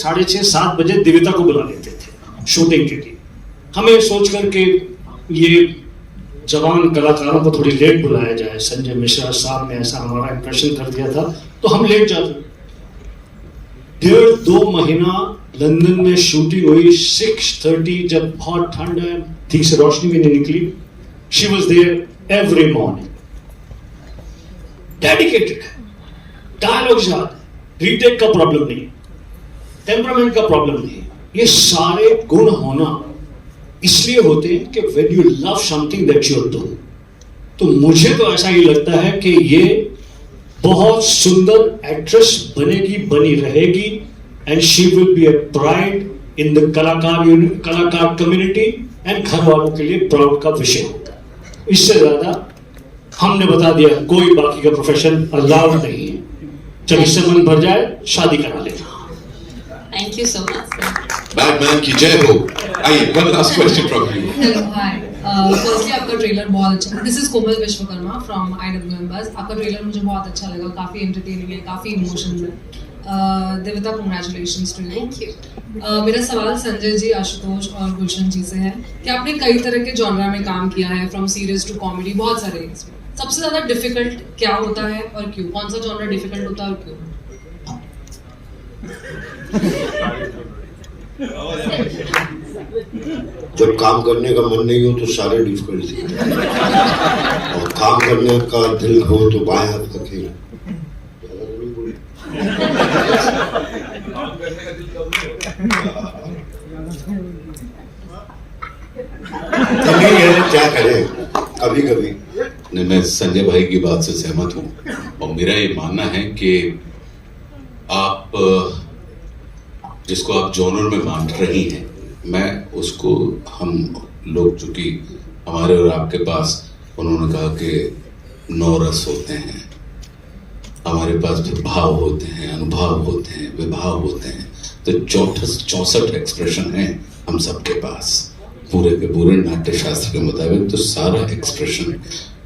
6:30-7 बजे दिव्यता को बुला लेते थे शूटिंग के लिए। हमें सोच करके ये जवान कलाकारों को थोड़ी लेट बुलाया जाए, संजय मिश्रा साहब ने ऐसा हमारा इंप्रेशन कर दिया था तो हम लेट जाते। 1.5-2 महीना लंदन में शूटिंग हुई। 6:30 जब बहुत ठंड है, ठीक से रोशनी भी नहीं निकली, she was there every morning. Dedicated, dialogues याद, रीटेक का प्रॉब्लम नहीं, टेम्परामेंट का प्रॉब्लम नहीं। ये सारे गुण होना इसलिए होते हैं कि when you love something that you're doing, तो मुझे तो ऐसा ही लगता है कि ये बहुत सुंदर एक्ट्रेस बनेगी, बनी रहेगी, and she will be a pride in the कलाकार कम्युनिटी, एंड घर वालों के लिए प्राउड का विषय होता है। इससे ज्यादा हमने बता दिया कोई बाकी का प्रोफेशन अलाउड नहीं है। जब इससे मन भर जाए शादी करा लेना। Thank you so much, sir. Batman की जय हो। आइए, one last question from you. Hello, hi. Firstly, आपका ट्रेलर बहुत अच्छा है। This is Komal Vishwakarma from IWM Buzz. आपका ट्रेलर मुझे बहुत अच्छा लगा, काफी एंटरटेनिंग है, काफी इमोशंस है। Devita, congratulations to you. Thank you. मेरा सवाल संजय जी, आशुतोष और गुलशन जी से है कि आपने कई तरह के जॉनरा में काम किया है, फ्रॉम सीरियस टू कॉमेडी, बहुत सारे हैं इसमें। सबसे ज्यादा डिफिकल्ट क्या होता है और क्यों? कौन सा जॉनरा डिफिकल्ट होता है और क्यों? जब काम करने का मन नहीं हो तो सारे डिफिकल्ट थे, और काम करने का दिल हो तो बाएं हाथ रखेगा। नहीं है, क्या करें, कभी कभी। नहीं, मैं संजय भाई की बात से सहमत हूँ, और मेरा ये मानना है कि आप जिसको आप जॉनर में मान रही हैं, मैं उसको, हम लोग चूंकि हमारे और आपके पास, उन्होंने कहा कि 9 रस होते हैं, हमारे पास फिर भाव होते हैं, अनुभव होते हैं, विभाव होते हैं, तो 64 एक्सप्रेशन हैं हम सबके पास पूरे के पूरे नाट्य शास्त्र के मुताबिक। तो सारा एक्सप्रेशन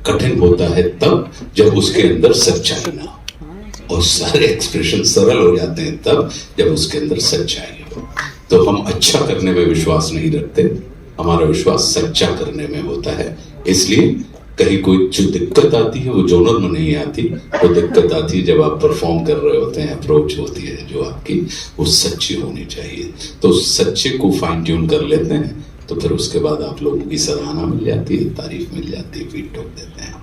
कठिन होता है तब जब उसके अंदर सच्चाई ना हो, और सारे एक्सप्रेशन सरल हो जाते हैं तब जब उसके अंदर सच्चाई हो। तो हम अच्छा करने में विश्वास नहीं रखते, हमारा विश्वास सच्चा करने में होता है। इसलिए कहीं कोई जो दिक्कत आती है वो जॉनर में नहीं आती, वो दिक्कत आती है जब आप परफॉर्म कर रहे होते हैं, अप्रोच होती है जो आपकी, वो सच्ची होनी चाहिए। तो सच्चे को फाइन ट्यून कर लेते हैं, तो फिर उसके बाद आप लोगों की सराहना मिल जाती है, तारीफ मिल जाती है, फीड ठोक देते हैं।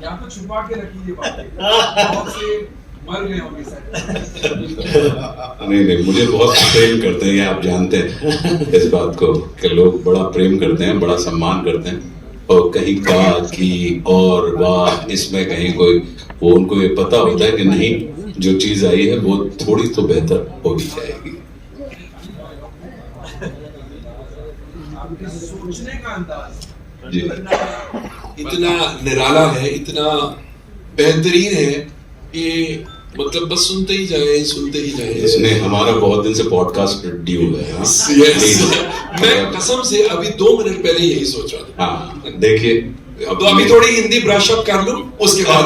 या तो छुपा के रखिए बातें, से मर गए होंगे नहीं, मुझे बहुत प्रेम करते हैं, आप जानते हैं इस बात को कि लोग बड़ा प्रेम करते हैं, बड़ा सम्मान करते हैं, और कहीं का की और वाह इसमें कहीं कोई, वो उनको ये पता होता है कि नहीं, जो चीज आई है वो थोड़ी तो बेहतर हो भी जाएगी। सोचने का अंदाज जी, इतना निराला है, इतना बेहतरीन है कि मतलब बस सुनते ही जाए। इसने हमारा बहुत दिन से पॉडकास्ट ड्यू है। Yes. मैं कसम से अभी 2 मिनट पहले यही सोच रहा था। हाँ, देखिए तो अभी थोड़ी हिंदी ब्रश अप कर लूं, उसके बाद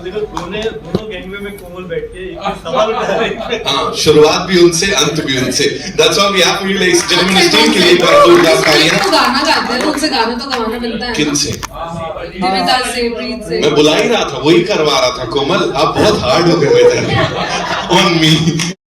दोनों गैंगवे में कोमल बैठ के सवाल उठा रहे हैं। हाँ, शुरुआत भी उनसे, अंत भी उनसे। That's all we have for you, ladies and gentlemen. इस टीम के लिए एक बार जोरदार तालियां। तो गाना गाते हैं तो उनसे गाना तो गवाना बनता है। किनसे? दिव्यता से, प्रीत से। मैं बुला ही रहा था, वही करवा रहा था। कोमल, आप बहुत हार्ड हो गए थे ऑन मी।